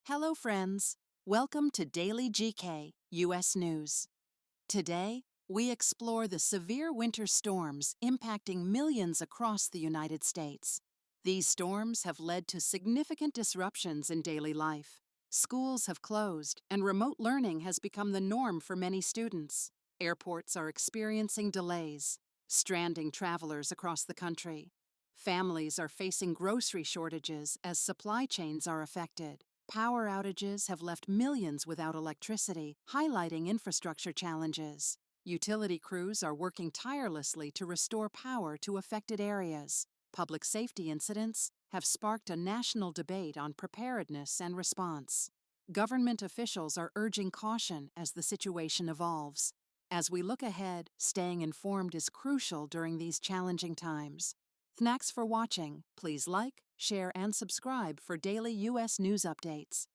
Hello, friends. Welcome to Daily GK, U.S. News. Today, we explore the severe winter storms impacting millions across the United States. These storms have led to significant disruptions in daily life. Schools have closed, and remote learning has become the norm for many students. Airports are experiencing delays, stranding travelers across the country. Families are facing grocery shortages as supply chains are affected. Power outages have left millions without electricity, highlighting infrastructure challenges. Utility crews are working tirelessly to restore power to affected areas. Public safety incidents have sparked a national debate on preparedness and response. Government officials are urging caution as the situation evolves. As we look ahead, staying informed is crucial during these challenging times. Thanks for watching. Please like, share, and subscribe for daily U.S. news updates.